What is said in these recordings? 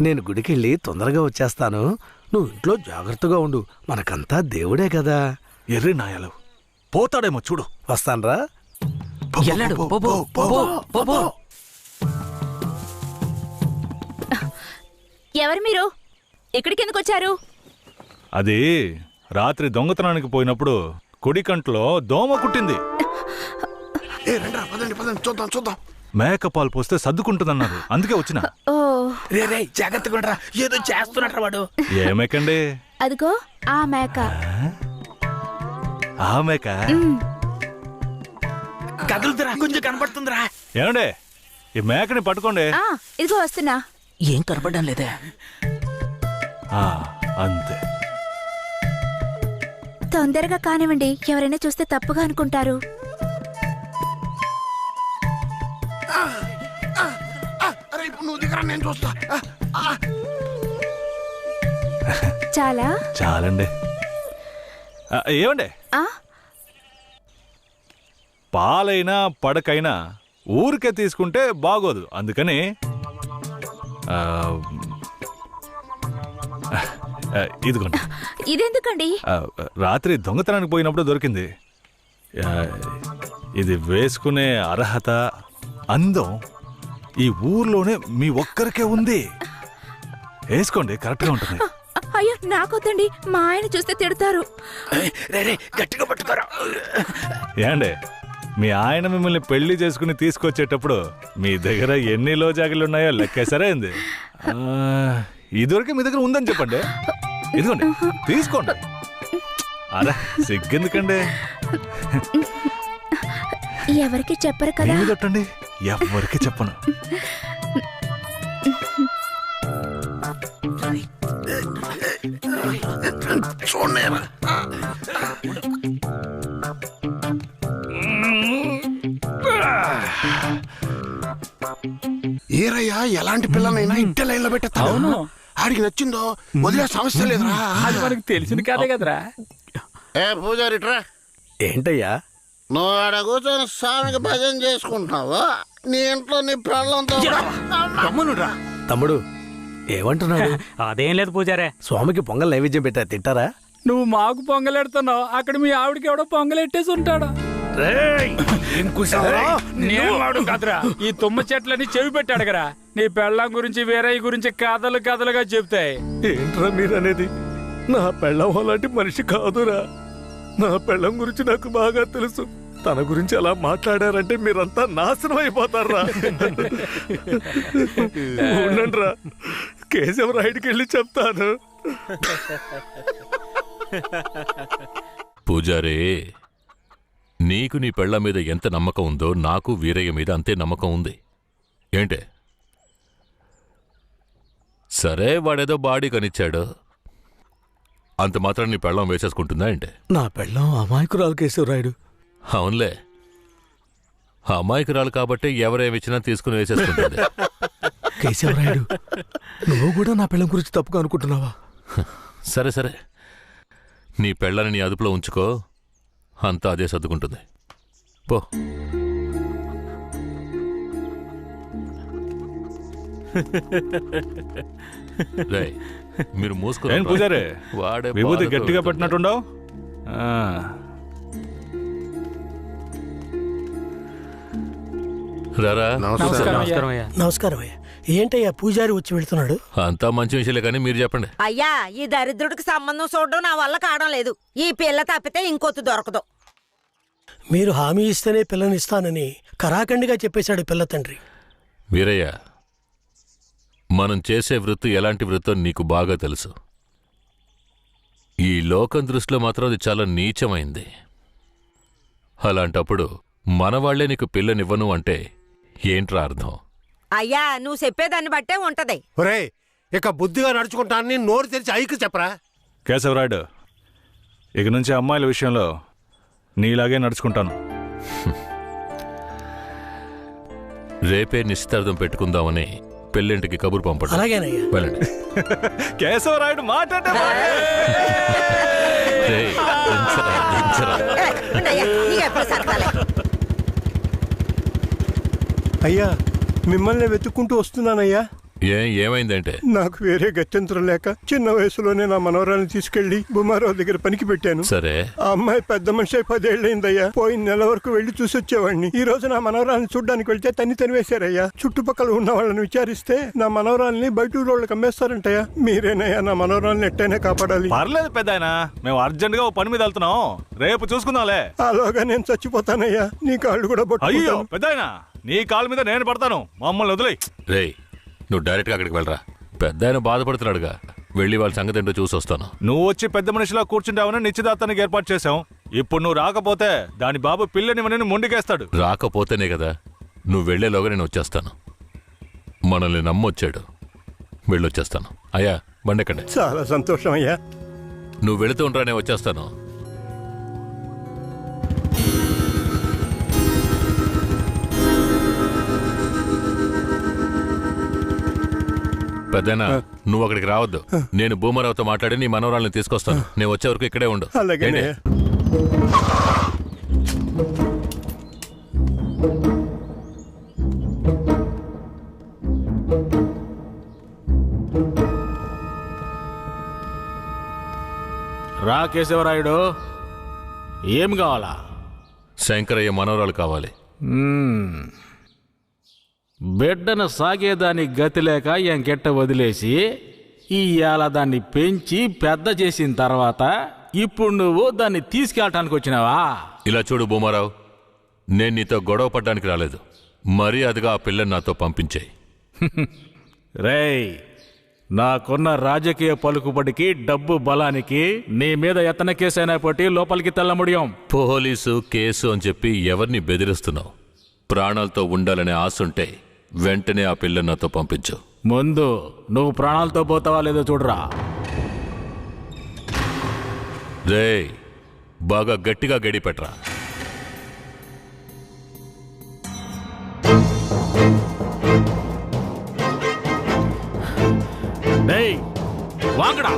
నేను గుడికెళ్ళి తొందరగా వచ్చేస్తాను. నువ్వు ఇంట్లో జాగ్రత్తగా ఉండు. మనకంతా దేవుడే కదా. ఎర్రి నాయాలు పోతాడేమో చూడు. వస్తాన్రా. ఎవరు మీరు? ఇక్కడికి ఎందుకు వచ్చారు? అది రాత్రి దొంగతనానికి పోయినప్పుడు కుడి కంట్లో దోమ కుట్టింది. చూద్దాం. మేకపాలు పోస్తే సర్దుకుంటుందన్నారు, అందుకే వచ్చిన. రే జాగ్రత్తగా ఏదో చేస్తున్నట్రా వాడు. ఏ మేకండి? అదిగో ఆ మేక. ఆ మేక కదులుతురా, కొంచెం కనపడుతుందిరా. ఏమండే ఈ మేకని పట్టుకోండి. ఇదిగో వస్తున్నా. ఏం కనపడడం లేదే. అంతే. తొందరగా కానివ్వండి, ఎవరైనా చూస్తే తప్పుగా అనుకుంటారు. నేను చూస్తా. చాలండి. ఏమండే పాలైనా పడకైనా ఊరికే తీసుకుంటే బాగోదు. అందుకని ఇదిగోండి. ఇదెందుకండి? రాత్రి దొంగతనానికి పోయినప్పుడు దొరికింది. ఇది వేసుకునే అర్హత, అందం ఈ ఊర్లోనే మీ ఒక్కరికే ఉంది. వేసుకోండి, కరెక్ట్గా ఉంటుంది. అయ్యో నాకొద్దండి, మా ఆయన చూస్తే తిడతారు. గట్టిగా పట్టుకోరా. ఏండే మీ ఆయన మిమ్మల్ని పెళ్లి చేసుకుని తీసుకొచ్చేటప్పుడు మీ దగ్గర ఎన్ని లోజాగిలున్నాయో లెక్కేసరే ఏంది? ఇదివరకే మీ దగ్గర ఉందని చెప్పండి. ఇదిగోండి తీసుకోండి. అరే సిగ్గెందుకండి? ఎవరికి చెప్పరు కదా. కొట్టండి, ఎవరికి చెప్పను. ఏరయ్యా, ఎలాంటి పిల్లనైనా ఇంటి లైన్లో పెట్టేస్తాను. ఆడికి నచ్చిందో వదిలే సమస్య లేదురా. అది మనకు తెలిసిన కదే కదరా. పూజారిట్రా. ఏంటయ్యా? నువ్వు ఆడ కూర్చొని స్వామికి భజన చేసుకుంటున్నావు, నీ ఇంట్లో నీ పిల్లలతో. తమ్ముడు ఏమంటున్నాడు? అదేం లేదు పూజారే. స్వామికి పొంగల్ నైవేద్యం పెట్టా, తింటారా? నువ్వు మాకు పొంగలెడుతున్నావు, అక్కడ మీ ఆవిడకి ఎవడో పొంగలెట్టేసి ఉంటాడు. నేను కదరా, ఈ తుమ్మ చెట్లని చెవి పెట్టాడు కదా. నీ పెళ్ళం గురించి వేరే గురించి కథలు కథలుగా చెప్తాయి. ఏంట్రా మీరనేది? నా పెళ్ళం అలాంటి మనిషి కాదురా. నా పెళ్ళం గురించి నాకు బాగా తెలుసు. తన గురించి అలా మాట్లాడారంటే మీరంతా నాశనం అయిపోతారా. ఉండండిరా, కేశవరాయుడికి వెళ్ళి చెప్తాను. పూజారే, నీకు నీ పెళ్ళ మీద ఎంత నమ్మకం ఉందో నాకు వీరయ్య మీద అంతే నమ్మకం ఉంది. ఏంటే? సరే వాడేదో బాడీ కనిచ్చాడు, అంత మాత్రం నీ పెళ్ళం వేసేసుకుంటుందా ఏంటే? నా పెళ్ళం అమాయకురాలు కేశవరాయుడు. అవునులే, అమాయకురాలు కాబట్టి ఎవరేమిచ్చినా తీసుకుని వేసేసుకుంటుంది. కేశవరాయుడు, నువ్వు కూడా నా పెళ్ళం గురించి తప్పుగా అనుకుంటున్నావా? సరే సరే, నీ పెళ్ళని నీ అదుపులో ఉంచుకో, అంతా అదే సర్దుకుంటుంది. పో. రేయ్, మీరు మూసుకుని పూజారే, వాడే విభూతి గట్టిగా పెట్టినట్టుండవు. రారా. నమస్కారం అయ్యా. ఏంటయ్యా పూజారి వచ్చి వెళ్తున్నాడు? అంతా మంచి విషయాలే, కానీ మీరు చెప్పండి. అయ్యా, ఈ దరిద్రుడికి సంబంధం చూడడం నా వల్ల కావడం లేదు. ఈ పిల్ల తప్పితే ఇంకొత్తు దొరకదు. మీరు హామీ ఇస్తేనే పిల్లనిస్తానని కరాఖండిగా చెప్పేశాడు పిల్ల తండ్రి. వీరయ్య, మనం చేసే వృత్తి ఎలాంటి వృత్తో నీకు బాగా తెలుసు. ఈ లోకం దృష్టిలో మాత్రం అది చాలా నీచమైంది. అలాంటప్పుడు మనవాళ్లే నీకు పిల్లనివ్వను అంటే ఏంట్రా అర్థం? అయ్యా, నువ్వు చెప్పేదాన్ని బట్టే ఉంటది. ఒరేయ్, ఇక బుద్ధిగా నడుచుకుంటానని నోరు తెరిచి ఐకి చెప్పరా. కేశవరాయుడు, ఇక నుంచి అమ్మాయిల విషయంలో నీలాగే నడుచుకుంటాను. రేపే నిశ్చితార్థం పెట్టుకుందామని పెళ్ళింటికి కబురు పంపండి. అలాగేనయ్యా. వెళ్ళండి. కేశవరాయుడు మాట్లాడే అయ్యా, మిమ్మల్ని వెతుక్కుంటూ వస్తున్నానయ్యా. ఏమైందంటే నాకు వేరే గత్యంతరం లేక చిన్న వయసులోనే నా మనవరాన్ని తీసుకెళ్లి బుమారావు దగ్గర పనికి పెట్టాను. సరే, ఆ అమ్మాయి పెద్ద మనిషి 10 ఏళ్ళైందయ్యా. పోయిన నెల వరకు వెళ్లి చూసి వచ్చేవాడిని. ఈ రోజు నా మనవరాన్ని చూడ్డానికి వెళ్తే తనివేశారయ్యా. చుట్టుపక్కల ఉన్న వాళ్ళని విచారిస్తే నా మనవరాల్ని బయట ఊరోళ్ళకి అమ్మేస్తారంటయ్యా. మీరేనయ్యా నా మనవరాల్ని ఎట్టయినా కాపాడాలి. పర్లేదు పెద్దాయనా, మేము అర్జెంట్ గా ఓ పని మీద వెళ్తున్నాం, రేపు చూసుకుందాంలే. అలాగా నేను చచ్చిపోతానయ్యా. నీ కాళ్ళు కూడా అయ్యో పట్టుకుంటాను. పెద్దాయనా, నీ కాళ్ళ మీద నేను పడతాను, మమ్మల్ని వదిలే. రే, నువ్వు డైరెక్ట్గా అక్కడికి వెళ్ళరా. పెద్ద ఆయన బాధపడుతున్నాడుగా, వెళ్ళి వాళ్ళ సంగతి ఏంటో చూసి వస్తాను. నువ్వు వచ్చి పెద్ద మనిషిలా కూర్చుంటావని నిశ్చితార్థానికి ఏర్పాటు చేశాం. ఇప్పుడు నువ్వు రాకపోతే దాని బాబు పిల్లని మొండికేస్తాడు. రాకపోతేనే కదా, నువ్వు వెళ్లేలోగా నేను వచ్చేస్తాను. మనల్ని నమ్మొచ్చాడు, వెళ్ళొచ్చేస్తాను. అయ్యా బండెక్కండి. చాలా సంతోషం అయ్యా. నువ్వు వెళుతూ ఉంటా, నేను వచ్చేస్తాను. పెద్దనా, నువ్వు అక్కడికి రావద్దు. నేను భూమరావుతో మాట్లాడి నీ మనవరాల్ని తీసుకొస్తాను. నేను వచ్చే వరకు ఇక్కడే ఉండు. అలాగే. రా కేశవరాయుడు, ఏం కావాలా? శంకరయ్య మనవరాలు కావాలి. బిడ్డను సాగేదాని గతి లేక ఎంకెట్ట వదిలేసి ఇవాళ దాన్ని పెంచి పెద్ద చేసిన తర్వాత ఇప్పుడు నువ్వు దాన్ని తీసుకెళ్ళటానికి వచ్చినావా? ఇలా చూడు భూమారావు, నేను నీతో గొడవ పడ్డానికి రాలేదు. మర్యాదగా ఆ పిల్లని నాతో పంపించేయి. రేయ్, నాకున్న రాజకీయ పలుకుబడికి డబ్బు బలానికి నీ మీద ఎత్తన కేసైనా పట్టి లోపలికి తెల్ల ముడియం. పోలీసు కేసు అని చెప్పి ఎవరిని బెదిరిస్తున్నావు? ప్రాణాలతో ఉండాలనే ఆశుంటే వెంటనే ఆ పిల్లని నాతో పంపించు. ముందు నువ్వు ప్రాణాలతో పోతావా లేదో చూడరా. రేయ్, బాగా గట్టిగా గడి పెట్టరా. డేయ్ వాంగడా,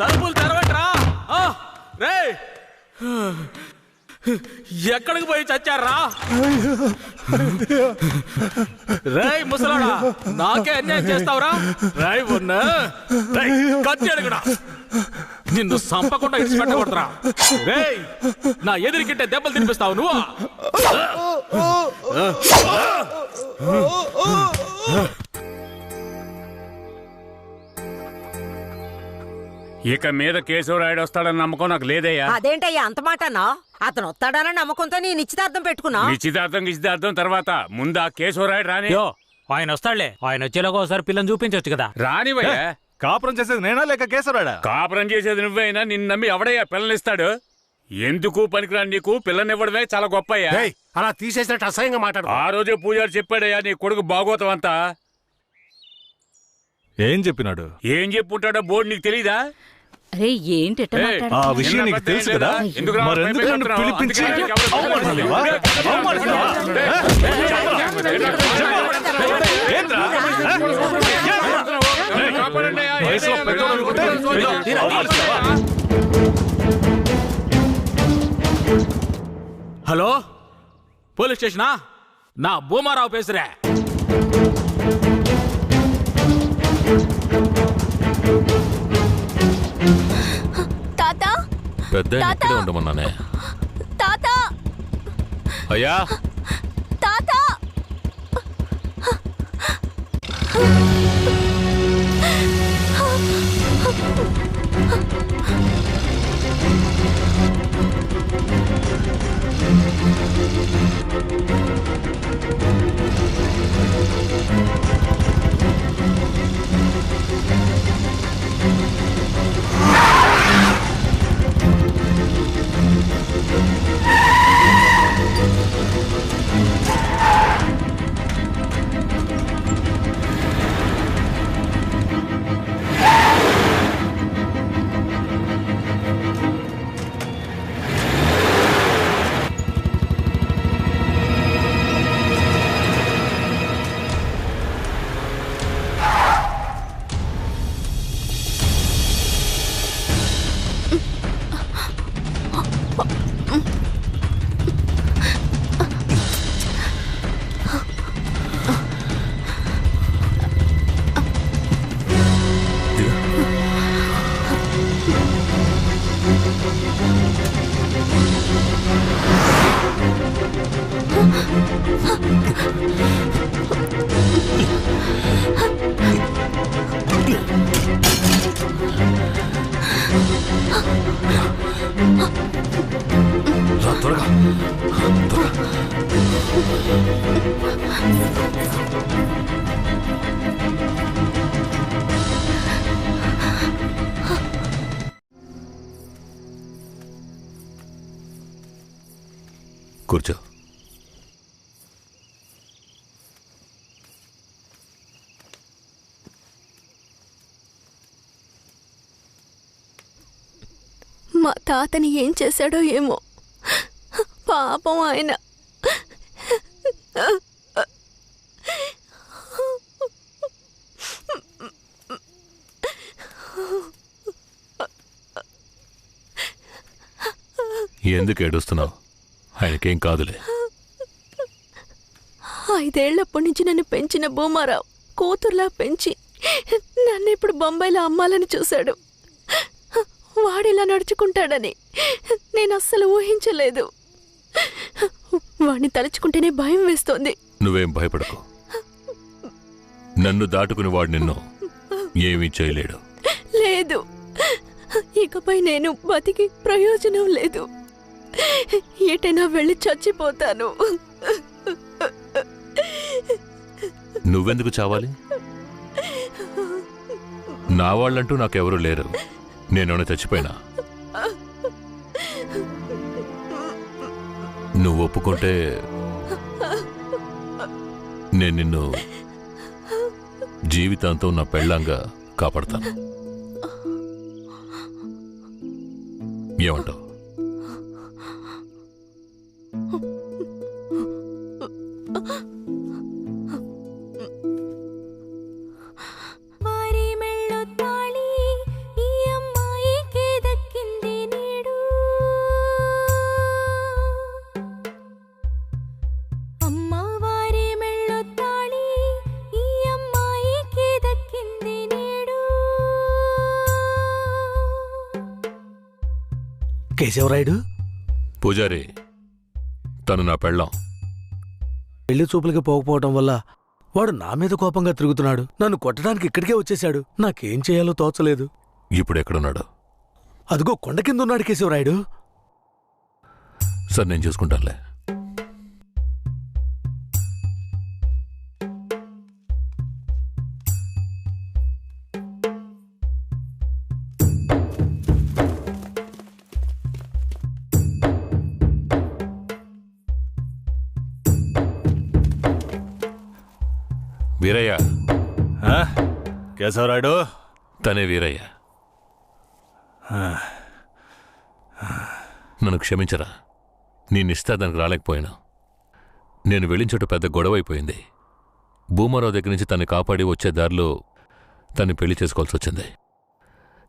తలుపులు తెరవట్రా. ఎక్కడికి పోయి చచ్చారా? రేయ్ ముసలాడా, నాకే అన్యాయం చేస్తావురా? రాయ్ ఉన్న కత్తి అడగడా. నిన్ను సంపకుండా ఇచ్చిపెట్టకూడదురా. రేయ్, నా ఎదురుకింటే దెబ్బలు తినిపిస్తావు నువ్వు. ఇక మీద కేశవరాయుడు వస్తాడని నమ్మకం నాకు లేదయ్యా. అదేంటయ్యా అంత మాటనా? అతను వస్తాడని నమ్మకంతో నీ నిశ్చితార్థం పెట్టుకున్నా. నిశ్చితార్థం తర్వాత ముందు ఆ కేశవరాయుడు రాని. ఆయన వస్తాడులే. ఆయన వచ్చేలాగా ఒకసారి పిల్లని చూపించవచ్చు కదా. రానివయ్యా. కాపురం చేసేది నేనా లేక కేశవరాడా? కాపురం చేసేది నువ్వైనా నిన్ను నమ్మి ఎవడయ్యా పిల్లనిస్తాడు? ఎందుకు పనికిరాని నీకు పిల్లనివ్వడమే చాలా గొప్పయ్యా. అలా తీసేసినట్టు అసహ్యంగా మాట్లాడు. ఆ రోజే పూజారి చెప్పాడయ్యా నీ కొడుకు భాగవతం అంతా. ఏం చెప్పినాడు? ఏం చెప్పుంటాడో బోర్డు నీకు తెలీదా? ఆ విషయం నీకు తెలుసు కదా, మరెందుకు నన్ను పిలిపించి అవమానిస్తున్నావా? ఏంట్రా? వయసులో పెద్దోడు అనుకుంటే అవమానిస్తావా? Hello, police స్టేషనా? నా భూమారావు పేసురే. పెద్ద ఇక్కడే ఉండమన్నానే. అయ్యా త్వరగా కూర్చో. మా తాతని ఏం చేశాడో ఏమో, పాపం ఆయన. ఎందుకు ఏడుస్తున్నావు? ఆయనకేం కాదులే. 5 ఏళ్లప్పటి నుంచి నన్ను పెంచిన భూమారావు కూతుర్లా పెంచి నన్ను ఇప్పుడు బొంబాయిలో అమ్మాలని చూశాడు. వాడిలా నడుచుకుంటాడని నేను అస్సలు ఊహించలేదు. వాడిని తలుచుకుంటేనే భయం వేస్తోంది. నువ్వేం భయపడకు. నన్ను దాటుకుని వాడు నిన్ను ఏమీ చేయలేడు. లేదు, ఇకపై నేను బతికి ప్రయోజనం లేదు. ఏటైనా వెళ్ళి చచ్చిపోతాను. నువ్వెందుకు చావాలి? నా వాళ్ళంటూ నాకెవరూ లేరు. నేనేమైనా చచ్చిపోయినా? నువ్వు ఒప్పుకుంటే నేను నిన్ను జీవితాంతం నా పెళ్ళంగా కాపాడతాను. ఏమంటావు? కేశవరాయుడు పూజారి, తను నా పెళ్ళాం. పెళ్లి చూపులకి పోకపోవటం వల్ల వాడు నా మీద కోపంగా తిరుగుతున్నాడు. నన్ను కొట్టడానికి ఇక్కడికే వచ్చేశాడు. నాకేం చేయాలో తోచలేదు. ఇప్పుడు ఎక్కడున్నాడు? అదిగో కొండ కింద ఉన్నాడు కేశవరాయుడు. సార్, నేను చూసుకుంటానులే. వీరయ్య. కేశవరాయుడు, తనే వీరయ్య. నన్ను క్షమించరా. నేనిస్తా దానికి రాలేకపోయాను. నేను వెళ్ళించట పెద్ద గొడవైపోయింది. భూమారావు దగ్గర నుంచి తన్ని కాపాడి వచ్చే దారిలో తన్ని పెళ్లి చేసుకోవాల్సి వచ్చింది.